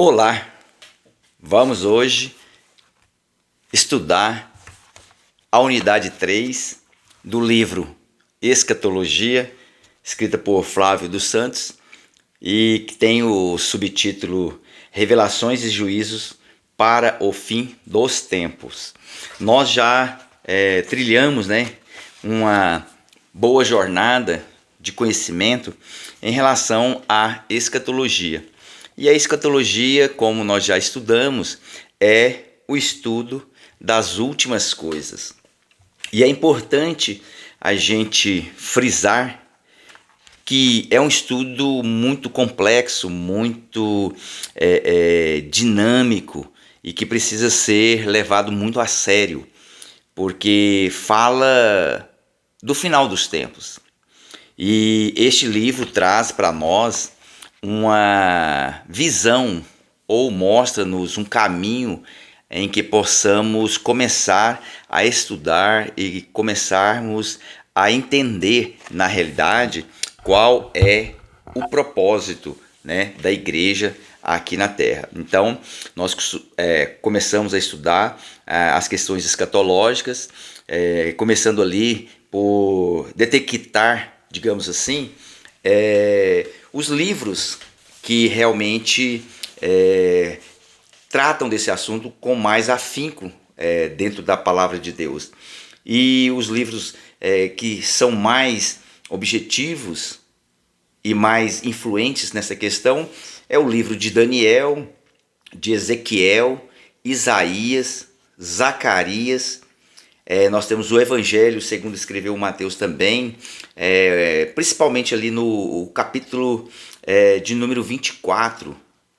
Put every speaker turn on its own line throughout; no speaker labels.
Olá, vamos hoje estudar a unidade 3 do livro Escatologia, escrita por Flávio dos Santos, e que tem o subtítulo Revelações e Juízos para o Fim dos Tempos. Nós já trilhamos uma boa jornada de conhecimento em relação à escatologia. E a escatologia, como nós já estudamos, é o estudo das últimas coisas. E é importante a gente frisar que é um estudo muito complexo, muito dinâmico e que precisa ser levado muito a sério, porque fala do final dos tempos. E este livro traz para nós uma visão ou mostra-nos um caminho em que possamos começar a estudar e começarmos a entender na realidade qual é o propósito, da igreja aqui na Terra. Então, nós começamos a estudar as questões escatológicas, começando ali por detectar, digamos assim, os livros que realmente tratam desse assunto com mais afinco dentro da palavra de Deus. E os livros que são mais objetivos e mais influentes nessa questão é o livro de Daniel, de Ezequiel, Isaías, Zacarias. Nós temos o Evangelho segundo escreveu Mateus também, principalmente ali no capítulo de número 24,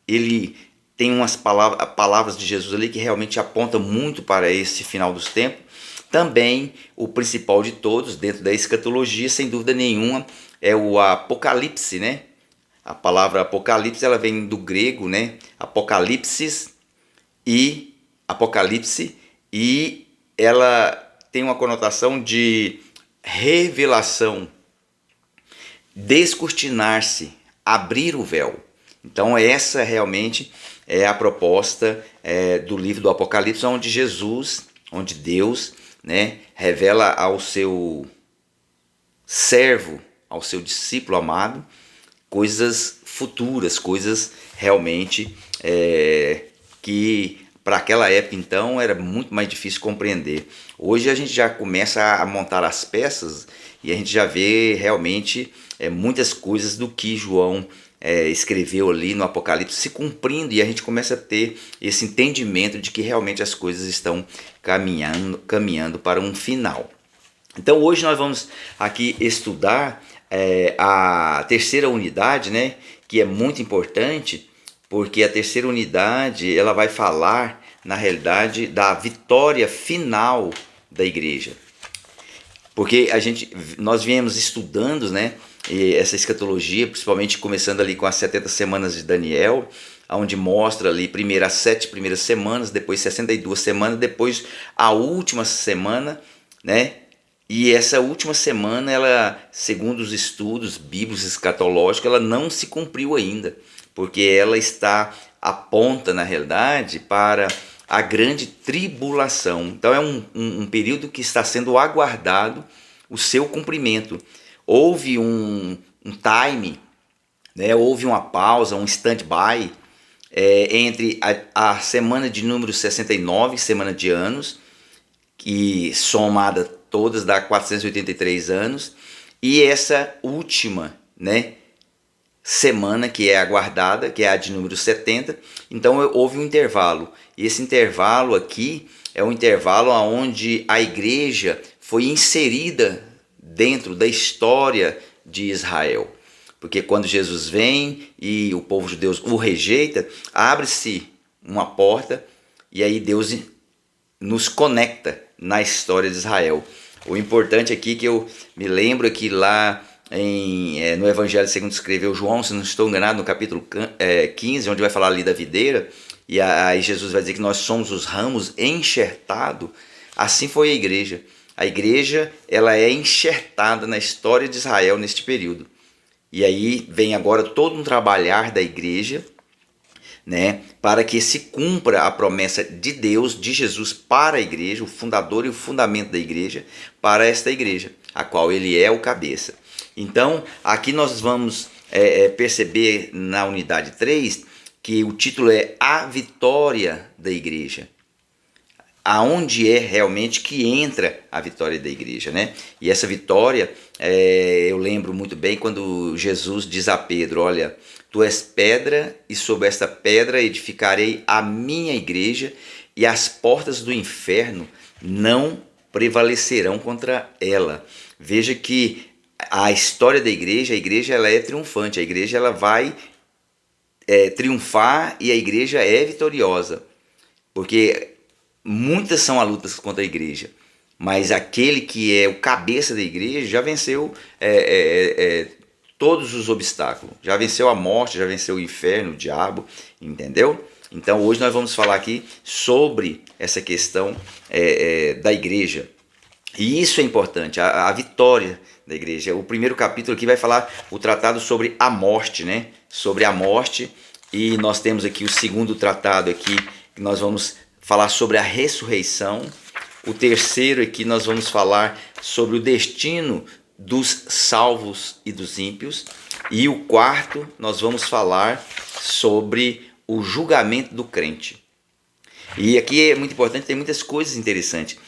ele tem umas palavras de Jesus ali que realmente apontam muito para esse final dos tempos. Também o principal de todos, dentro da escatologia, sem dúvida nenhuma, é o Apocalipse, A palavra Apocalipse, ela vem do grego, Apocalipse, e ela tem uma conotação de revelação, descortinar-se, abrir o véu. Então essa realmente é a proposta do livro do Apocalipse, onde Deus revela ao seu servo, ao seu discípulo amado, coisas futuras, coisas realmente que para aquela época então era muito mais difícil compreender. Hoje a gente já começa a montar as peças e a gente já vê realmente muitas coisas do que João escreveu ali no Apocalipse se cumprindo, e a gente começa a ter esse entendimento de que realmente as coisas estão caminhando para um final. Então hoje nós vamos aqui estudar a terceira unidade, que é muito importante, porque a terceira unidade ela vai falar, na realidade, da vitória final da igreja. Porque nós viemos estudando, essa escatologia, principalmente começando ali com as 70 semanas de Daniel, onde mostra ali primeiro as 7 primeiras semanas, depois 62 semanas, depois a última semana, E essa última semana, ela, segundo os estudos bíblicos escatológicos, ela não se cumpriu ainda, porque ela aponta, na realidade, para a grande tribulação. Então é um período que está sendo aguardado o seu cumprimento. Houve um time, houve uma pausa, um stand-by entre a semana de número 69, semana de anos, que somada todas dá 483 anos, e essa última semana que é aguardada, que é a de número 70. Então houve um intervalo, e esse intervalo aqui é um intervalo onde a igreja foi inserida dentro da história de Israel, porque quando Jesus vem e o povo judeu o rejeita, abre-se uma porta e aí Deus nos conecta na história de Israel. O importante aqui que eu me lembro aqui lá no Evangelho segundo escreveu João, se não estou enganado, no capítulo 15, onde vai falar ali da videira, e aí Jesus vai dizer que nós somos os ramos enxertados. Assim foi a igreja. A igreja ela é enxertada na história de Israel neste período. E aí vem agora todo um trabalhar da igreja né, para que se cumpra a promessa de Deus, de Jesus para a igreja, o fundador e o fundamento da igreja, para esta igreja, a qual ele é o cabeça. Então, aqui nós vamos perceber na unidade 3 que o título é A Vitória da Igreja. Aonde é realmente que entra a vitória da igreja, né? E essa vitória, eu lembro muito bem quando Jesus diz a Pedro, olha, tu és pedra e sobre esta pedra edificarei a minha igreja e as portas do inferno não prevalecerão contra ela. Veja que a história da igreja, a igreja ela é triunfante, a igreja ela vai triunfar e a igreja é vitoriosa, porque muitas são as lutas contra a igreja, mas aquele que é o cabeça da igreja já venceu todos os obstáculos, já venceu a morte, já venceu o inferno, o diabo, entendeu? Então hoje nós vamos falar aqui sobre essa questão da igreja. E isso é importante, a vitória da igreja. O primeiro capítulo aqui vai falar o tratado sobre a morte, né? Sobre a morte. E nós temos aqui o segundo tratado aqui, que nós vamos falar sobre a ressurreição. O terceiro aqui nós vamos falar sobre o destino dos salvos e dos ímpios. E o quarto nós vamos falar sobre o julgamento do crente. E aqui é muito importante, tem muitas coisas interessantes.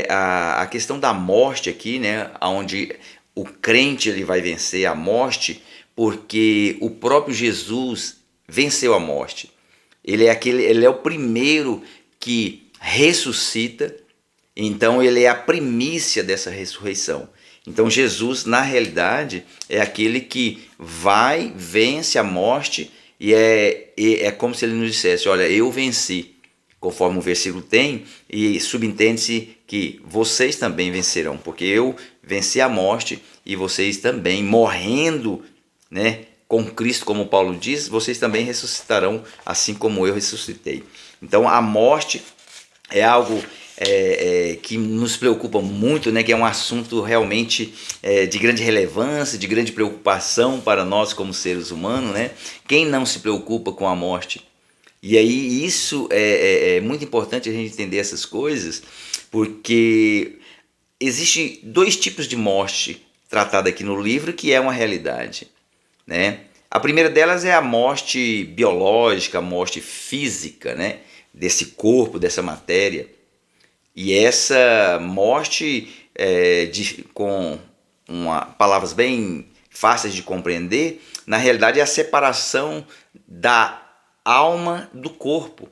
A questão da morte aqui, né, onde o crente ele vai vencer a morte, porque o próprio Jesus venceu a morte. Ele é o primeiro que ressuscita, então ele é a primícia dessa ressurreição. Então Jesus, na realidade, é aquele que vai, vence a morte e é como se ele nos dissesse, olha, eu venci. Conforme o versículo tem, e subentende-se que vocês também vencerão, porque eu venci a morte e vocês também, morrendo, né, com Cristo, como Paulo diz, vocês também ressuscitarão, assim como eu ressuscitei. Então a morte é algo que nos preocupa muito, né, que é um assunto realmente de grande relevância, de grande preocupação para nós como seres humanos, né? Quem não se preocupa com a morte? E aí isso é muito importante a gente entender essas coisas, porque existe dois tipos de morte tratada aqui no livro que é uma realidade, né? A primeira delas é a morte biológica, a morte física, né? Desse corpo, dessa matéria. E essa morte, com palavras bem fáceis de compreender, na realidade é a separação da alma do corpo,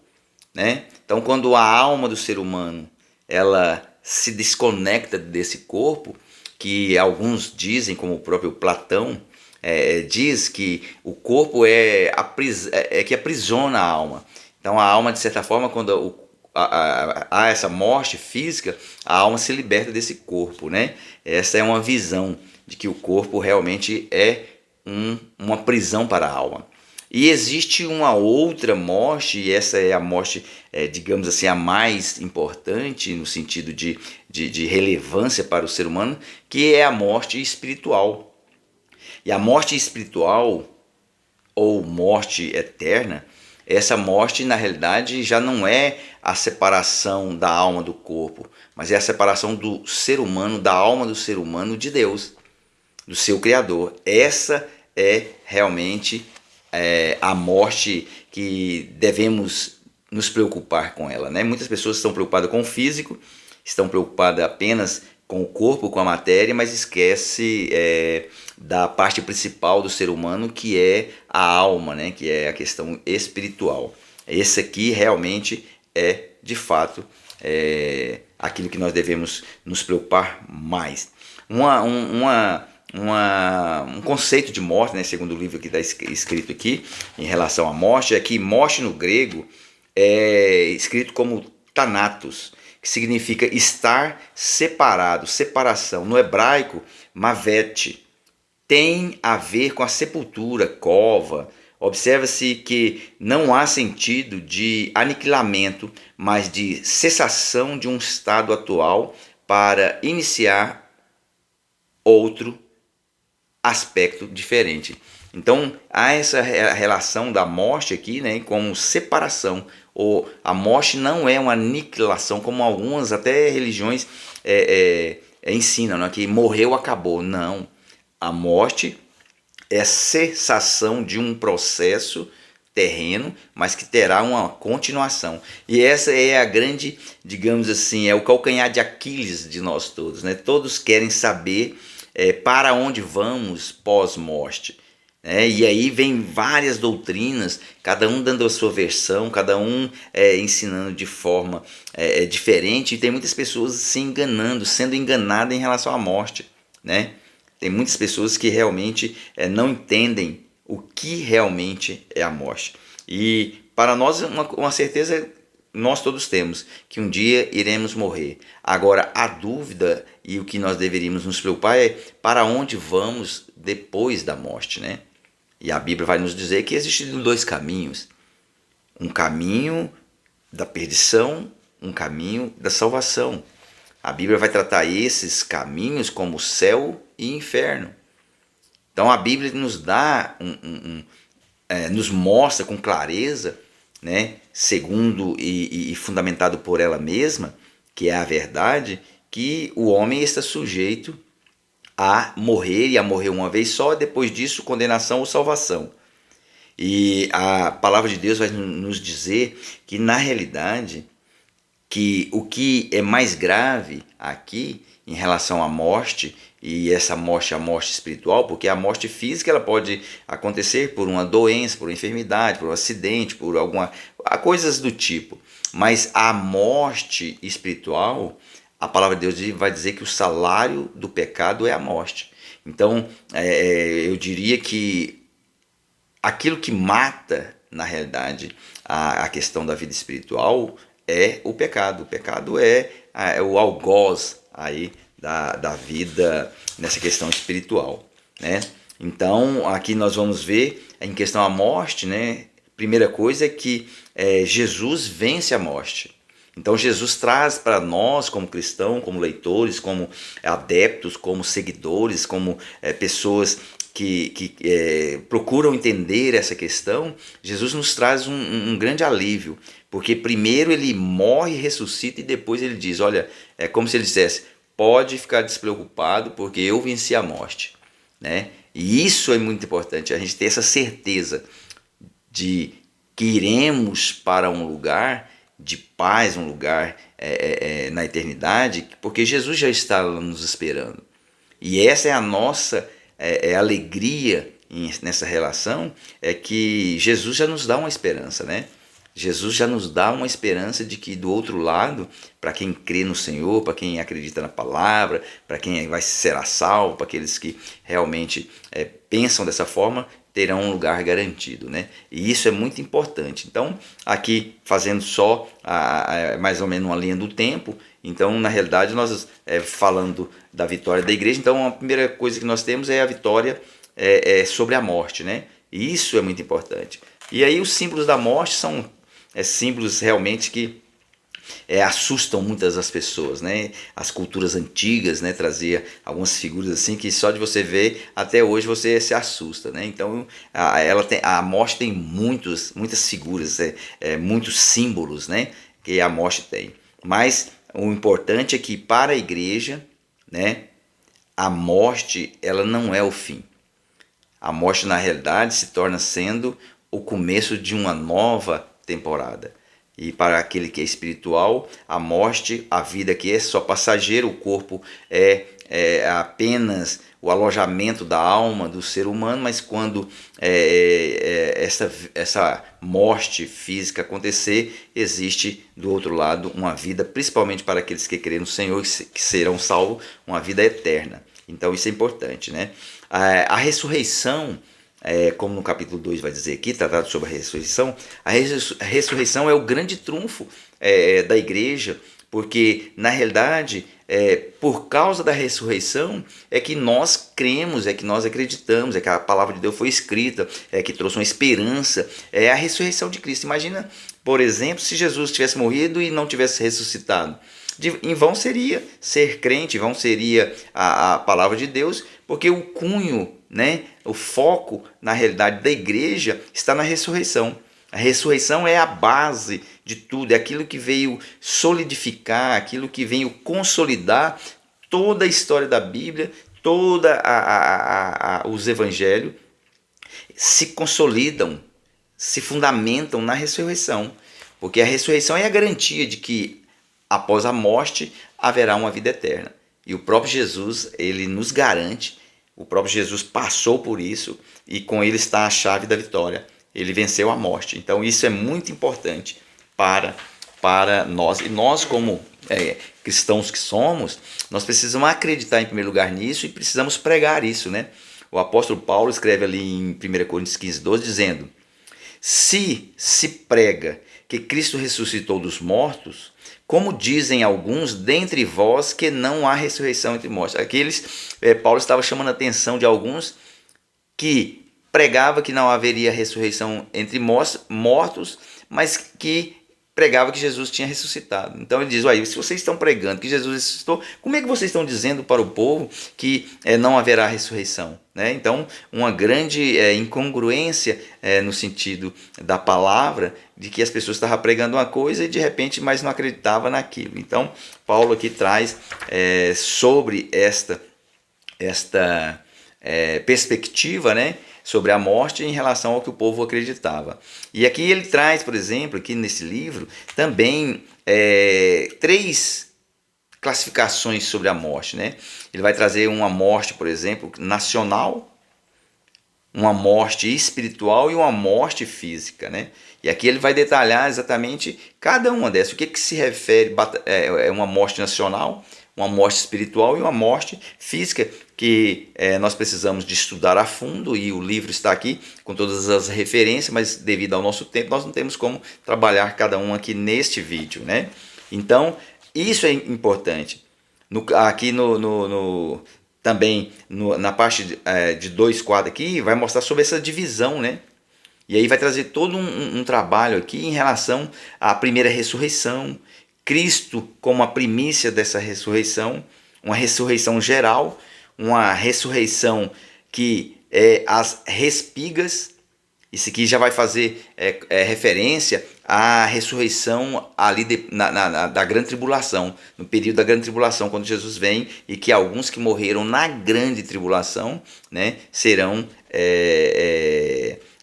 né? Então, quando a alma do ser humano ela se desconecta desse corpo, que alguns dizem, como o próprio Platão diz que o corpo que aprisiona a alma. Então, a alma, de certa forma, quando há essa morte física, a alma se liberta desse corpo, né? Essa é uma visão de que o corpo realmente é uma prisão para a alma. E existe uma outra morte, e essa é a morte, digamos assim, a mais importante no sentido de relevância para o ser humano, que é a morte espiritual. E a morte espiritual, ou morte eterna, essa morte na realidade já não é a separação da alma do corpo, mas é a separação do ser humano, da alma do ser humano de Deus, do seu Criador. Essa é realmente a morte que devemos nos preocupar com ela, né? Muitas pessoas estão preocupadas com o físico, estão preocupadas apenas com o corpo, com a matéria, mas esquece da parte principal do ser humano, que é a alma, né? Que é a questão espiritual. Esse aqui realmente é, de fato, aquilo que nós devemos nos preocupar mais. Um conceito de morte, né, segundo o livro que está escrito aqui, em relação à morte, é que morte no grego é escrito como thanatos, que significa estar separado, separação. No hebraico, mavet, tem a ver com a sepultura, cova. Observa-se que não há sentido de aniquilamento, mas de cessação de um estado atual para iniciar outro aspecto diferente. Então há essa relação da morte aqui, né, como separação. Ou a morte não é uma aniquilação, como algumas até religiões ensinam, né, que morreu, acabou. Não. A morte é cessação de um processo terreno, mas que terá uma continuação. E essa é a grande, digamos assim, é o calcanhar de Aquiles de nós todos, né? Todos querem saber para onde vamos pós-morte. E aí vem várias doutrinas, cada um dando a sua versão, cada um ensinando de forma diferente, e tem muitas pessoas se enganando, sendo enganadas em relação à morte, né? Tem muitas pessoas que realmente não entendem o que realmente é a morte. E para nós, uma certeza nós todos temos, que um dia iremos morrer. Agora, a dúvida e o que nós deveríamos nos preocupar é para onde vamos depois da morte, né? E a Bíblia vai nos dizer que existem dois caminhos. Um caminho da perdição, um caminho da salvação. A Bíblia vai tratar esses caminhos como céu e inferno. Então a Bíblia nos dá, nos mostra com clareza, né, segundo e fundamentado por ela mesma, que é a verdade, que o homem está sujeito a morrer e a morrer uma vez só, depois disso condenação ou salvação. E a palavra de Deus vai nos dizer que na realidade que o que é mais grave aqui em relação à morte, e essa morte é a morte espiritual, porque a morte física ela pode acontecer por uma doença, por uma enfermidade, por um acidente, por alguma coisas do tipo. Mas a morte espiritual, a palavra de Deus vai dizer que o salário do pecado é a morte. Então, eu diria que aquilo que mata, na realidade, a questão da vida espiritual é o pecado. O pecado é o algoz aí da vida nessa questão espiritual, né? Então, aqui nós vamos ver em questão à morte, né? Primeira coisa é que Jesus vence a morte. Então Jesus traz para nós, como cristãos, como leitores, como adeptos, como seguidores, como pessoas que procuram entender essa questão, Jesus nos traz um grande alívio, porque primeiro ele morre, ressuscita e depois ele diz, olha, é como se ele dissesse, pode ficar despreocupado porque eu venci a morte, né? E isso é muito importante, a gente ter essa certeza de que iremos para um lugar de paz, um lugar na eternidade, porque Jesus já está nos esperando. E essa é a nossa alegria nessa relação, é que Jesus já nos dá uma esperança, né? Jesus já nos dá uma esperança de que do outro lado, para quem crê no Senhor, para quem acredita na palavra, para quem vai ser salvo, para aqueles que realmente pensam dessa forma, terão um lugar garantido, né? E isso é muito importante. Então, aqui fazendo só mais ou menos uma linha do tempo, então na realidade nós falando da vitória da igreja, então a primeira coisa que nós temos é a vitória sobre a morte, né? E isso é muito importante. E aí os símbolos da morte são símbolos realmente que assustam muitas das pessoas, né? As culturas antigas, né, trazia algumas figuras assim que só de você ver até hoje você se assusta, né? Então a morte tem muitas figuras, muitos símbolos, né, que a morte tem. Mas o importante é que para a igreja, né, a morte ela não é o fim. A morte na realidade se torna sendo o começo de uma nova temporada. E para aquele que é espiritual, a morte, a vida que é só passageira, o corpo é apenas o alojamento da alma do ser humano, mas quando essa morte física acontecer, existe do outro lado uma vida, principalmente para aqueles que creem no Senhor, que serão salvos, uma vida eterna. Então isso é importante, né? A ressurreição, como no capítulo 2 vai dizer aqui, tratado sobre a ressurreição, a ressurreição é o grande trunfo da igreja, porque na realidade, por causa da ressurreição, é que nós cremos, é que nós acreditamos, é que a palavra de Deus foi escrita, é que trouxe uma esperança, é a ressurreição de Cristo. Imagina, por exemplo, se Jesus tivesse morrido e não tivesse ressuscitado. em vão seria ser crente, em vão seria a palavra de Deus, porque o cunho, né, o foco na realidade da igreja está na ressurreição. A ressurreição é a base de tudo, é aquilo que veio solidificar, aquilo que veio consolidar toda a história da Bíblia, toda os evangelhos se consolidam, se fundamentam na ressurreição, porque a ressurreição é a garantia de que após a morte haverá uma vida eterna. E o próprio Jesus, ele nos garante, o próprio Jesus passou por isso e com ele está a chave da vitória. Ele venceu a morte. Então isso é muito importante para nós. E nós como cristãos que somos, nós precisamos acreditar em primeiro lugar nisso e precisamos pregar isso, né? O apóstolo Paulo escreve ali em 1 Coríntios 15:12, dizendo: se prega que Cristo ressuscitou dos mortos, como dizem alguns dentre vós que não há ressurreição entre mortos. Paulo estava chamando a atenção de alguns que pregava que não haveria ressurreição entre mortos, mas que pregava que Jesus tinha ressuscitado. Então ele diz: se vocês estão pregando que Jesus ressuscitou, como é que vocês estão dizendo para o povo que não haverá ressurreição? Né? Então, uma grande incongruência no sentido da palavra, de que as pessoas estavam pregando uma coisa e de repente mais não acreditavam naquilo. Então, Paulo aqui traz sobre esta perspectiva, né, sobre a morte em relação ao que o povo acreditava. E aqui ele traz, por exemplo, aqui nesse livro, também 3 classificações sobre a morte, né? Ele vai trazer uma morte, por exemplo, nacional, uma morte espiritual e uma morte física, né? E aqui ele vai detalhar exatamente cada uma dessas. O que se refere a uma morte nacional, uma morte espiritual e uma morte física, que nós precisamos de estudar a fundo, e o livro está aqui com todas as referências, mas devido ao nosso tempo nós não temos como trabalhar cada um aqui neste vídeo, né? Então isso é importante. Aqui também na parte de 2 quadros aqui vai mostrar sobre essa divisão, né? E aí vai trazer todo um trabalho aqui em relação à primeira ressurreição, Cristo como a primícia dessa ressurreição, uma ressurreição geral, uma ressurreição que as respigas. Isso aqui já vai fazer referência à ressurreição ali da grande tribulação, no período da grande tribulação, quando Jesus vem, e que alguns que morreram na grande tribulação, né, serão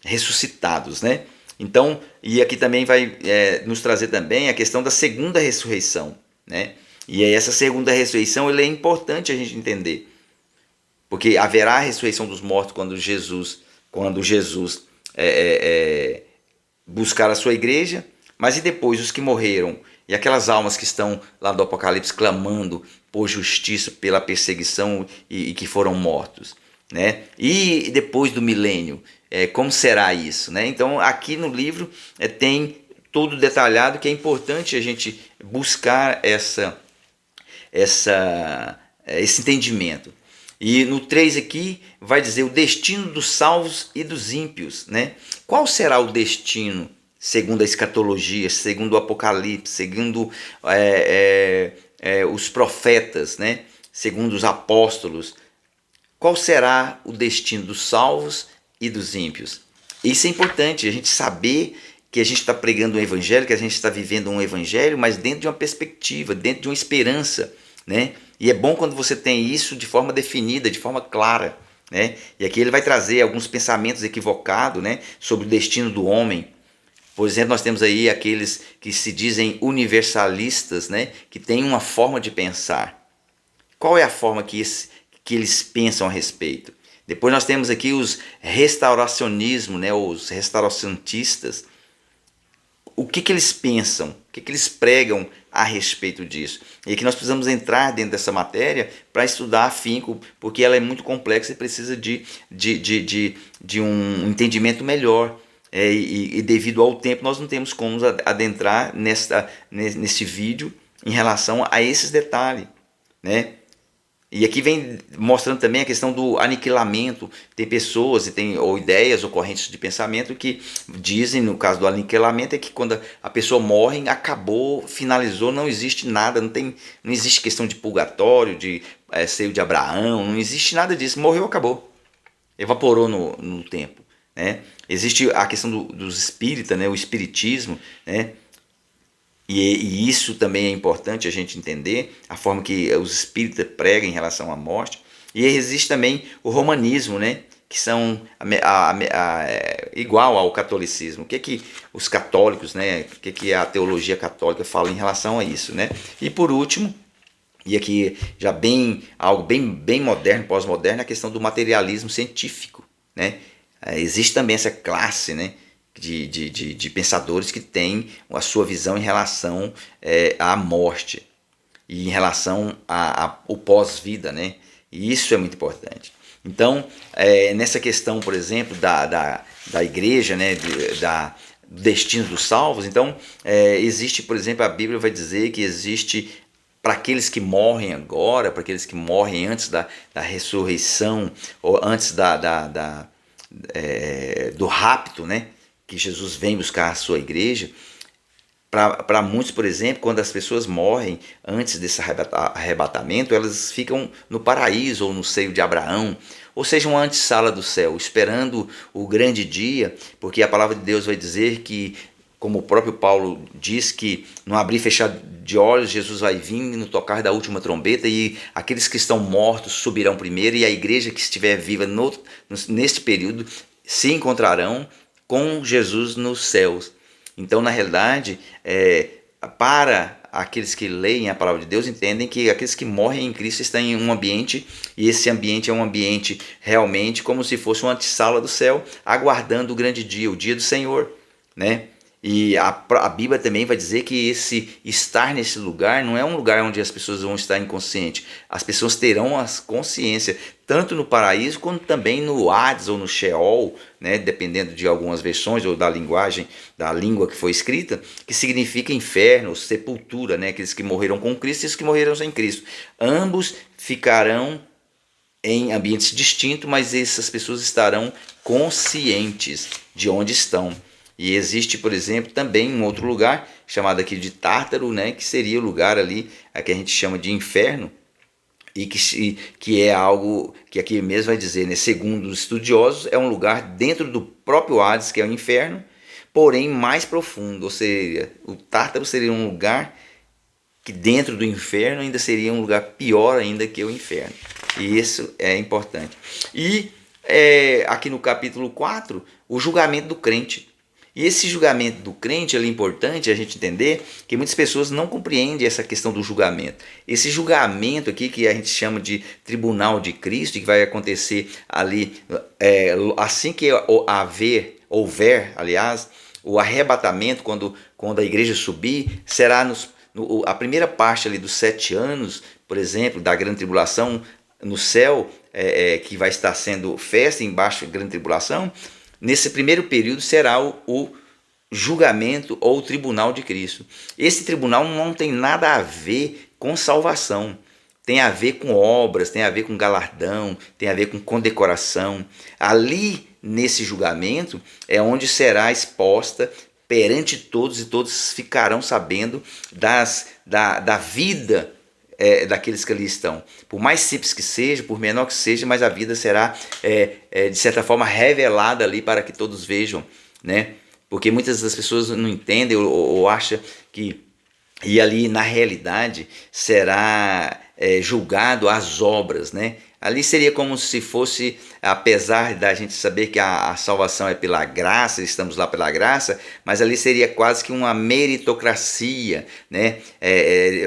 ressuscitados, né? Então, e aqui também vai nos trazer também a questão da segunda ressurreição, né? E aí essa segunda ressurreição é importante a gente entender, porque haverá a ressurreição dos mortos quando Jesus buscar a sua igreja, mas e depois os que morreram e aquelas almas que estão lá do Apocalipse clamando por justiça, pela perseguição e que foram mortos, né? E depois do milênio, como será isso, né? Então aqui no livro tem tudo detalhado, que é importante a gente buscar esse entendimento. E no 3 aqui vai dizer o destino dos salvos e dos ímpios, né? Qual será o destino, segundo a escatologia, segundo o Apocalipse, segundo os profetas, né? Segundo os apóstolos? Qual será o destino dos salvos e dos ímpios? Isso é importante, a gente saber que a gente está pregando um evangelho, que a gente está vivendo um evangelho, mas dentro de uma perspectiva, dentro de uma esperança, né? E é bom quando você tem isso de forma definida, de forma clara, né? E aqui ele vai trazer alguns pensamentos equivocados, né, sobre o destino do homem. Por exemplo, nós temos aí aqueles que se dizem universalistas, né, que têm uma forma de pensar. Qual é a forma que eles pensam a respeito? Depois nós temos aqui os restauracionismo, né, os restauracionistas. O que eles pensam? O que eles pregam a respeito disso? E aqui nós precisamos entrar dentro dessa matéria para estudar afinco, porque ela é muito complexa e precisa de um entendimento melhor. E devido ao tempo nós não temos como nos adentrar nesse vídeo em relação a esses detalhes, né? E aqui vem mostrando também a questão do aniquilamento. Tem pessoas ou ideias ou correntes de pensamento que dizem, no caso do aniquilamento, é que quando a pessoa morre, acabou, finalizou, não existe nada, não existe questão de purgatório, de seio de Abraão, não existe nada disso. Morreu, acabou. Evaporou no tempo. Né? Existe a questão dos espíritas, né? O espiritismo, né? E isso também é importante a gente entender, a forma que os espíritas pregam em relação à morte. E existe também o romanismo, né? Que são igual ao catolicismo. O que os católicos, né? O que a teologia católica fala em relação a isso, né? E por último, e aqui já algo bem moderno, pós-moderno, a questão do materialismo científico, né? Existe também essa classe, né? De pensadores que têm a sua visão em relação à morte e em relação ao pós-vida, né? E isso é muito importante. Então, nessa questão, por exemplo, da igreja, né? Do destino dos salvos, então, existe, por exemplo, a Bíblia vai dizer que existe para aqueles que morrem agora, para aqueles que morrem antes da ressurreição, ou antes do rapto, né? Que Jesus vem buscar a sua igreja. Para muitos, por exemplo, quando as pessoas morrem antes desse arrebatamento, elas ficam no paraíso ou no seio de Abraão, ou seja, uma antessala do céu, esperando o grande dia, porque a palavra de Deus vai dizer que, como o próprio Paulo diz, que no abrir e fechar de olhos, Jesus vai vir no tocar da última trombeta e aqueles que estão mortos subirão primeiro e a igreja que estiver viva neste período se encontrarão com Jesus nos céus. Então, na realidade, para aqueles que leem a palavra de Deus, entendem que aqueles que morrem em Cristo estão em um ambiente, e esse ambiente é um ambiente realmente como se fosse uma antessala do céu, aguardando o grande dia, o dia do Senhor, né? E a Bíblia também vai dizer que esse estar nesse lugar não é um lugar onde as pessoas vão estar inconscientes. As pessoas terão a consciência, tanto no paraíso, quanto também no Hades ou no Sheol, né? Dependendo de algumas versões ou da linguagem, da língua que foi escrita, que significa inferno, sepultura, né? Aqueles que morreram com Cristo e os que morreram sem Cristo. Ambos ficarão em ambientes distintos, mas essas pessoas estarão conscientes de onde estão. E existe, por exemplo, também um outro lugar, chamado aqui de Tártaro, né, que seria o lugar ali que a gente chama de inferno, e que é algo que aqui mesmo vai dizer, né, segundo os estudiosos, é um lugar dentro do próprio Hades, que é o inferno, porém mais profundo, ou seja, o Tártaro seria um lugar que dentro do inferno ainda seria um lugar pior ainda que o inferno. E isso é importante. E aqui no capítulo 4, o julgamento do crente. E esse julgamento do crente é importante a gente entender que muitas pessoas não compreendem essa questão do julgamento. Esse julgamento aqui que a gente chama de tribunal de Cristo, que vai acontecer ali assim que houver, aliás, o arrebatamento, quando a igreja subir, será a primeira parte ali dos 7 anos, por exemplo, da grande tribulação no céu, que vai estar sendo festa embaixo da grande tribulação. Nesse primeiro período será o julgamento ou o tribunal de Cristo. Esse tribunal não tem nada a ver com salvação. Tem a ver com obras, tem a ver com galardão, tem a ver com condecoração. Ali, nesse julgamento, é onde será exposta perante todos e todos ficarão sabendo da vida daqueles que ali estão. Por mais simples que seja, por menor que seja, mas a vida será, de certa forma, revelada ali para que todos vejam, né? Porque muitas das pessoas não entendem ou acham que... E ali, na realidade, será julgado as obras, né? Ali seria como se fosse, apesar da gente saber que a salvação é pela graça, estamos lá pela graça, mas ali seria quase que uma meritocracia, né?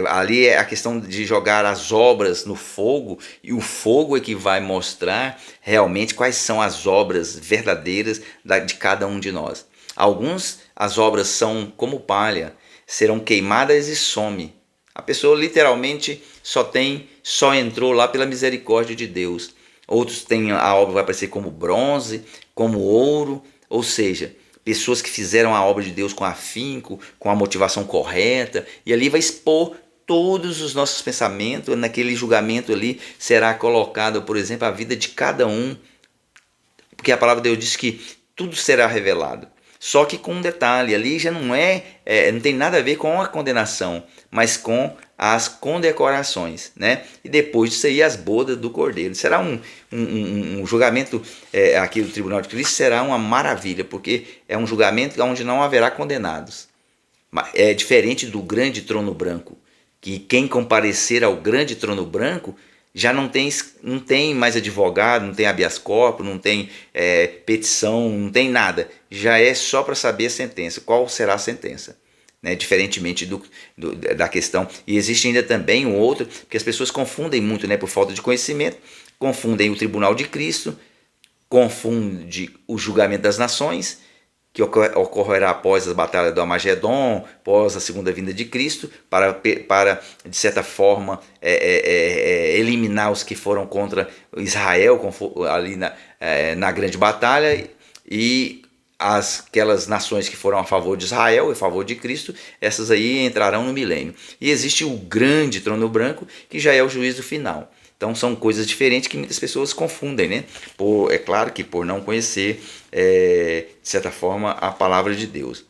Ali é a questão de jogar as obras no fogo, e o fogo é que vai mostrar realmente quais são as obras verdadeiras de cada um de nós. Alguns, as obras são como palha, serão queimadas e some. A pessoa literalmente só entrou lá pela misericórdia de Deus. Outros têm, a obra vai aparecer como bronze, como ouro, ou seja, pessoas que fizeram a obra de Deus com afinco, com a motivação correta, e ali vai expor todos os nossos pensamentos, naquele julgamento ali, será colocado, por exemplo, a vida de cada um, porque a palavra de Deus diz que tudo será revelado. Só que com um detalhe, ali já não tem nada a ver com a condenação, mas com as condecorações, né? E depois disso aí, as bodas do Cordeiro. Será um julgamento aqui do Tribunal de Cristo, será uma maravilha, porque é um julgamento onde não haverá condenados. É diferente do grande trono branco, que quem comparecer ao grande trono branco já não tem mais advogado, não tem habeas corpus, não tem petição, não tem nada. Já é só para saber a sentença, qual será a sentença. Né? Diferentemente da questão. E existe ainda também um outro, que as pessoas confundem muito, né, por falta de conhecimento, confundem o tribunal de Cristo, confundem o julgamento das nações, que ocorrerá após as batalhas do Armagedon, após a segunda vinda de Cristo, para de certa forma, eliminar os que foram contra Israel ali na grande batalha, e aquelas nações que foram a favor de Israel e a favor de Cristo, essas aí entrarão no milênio. E existe o grande trono branco, que já é o juízo final. Então são coisas diferentes que muitas pessoas confundem, né? É claro que por não conhecer, de certa forma, a palavra de Deus.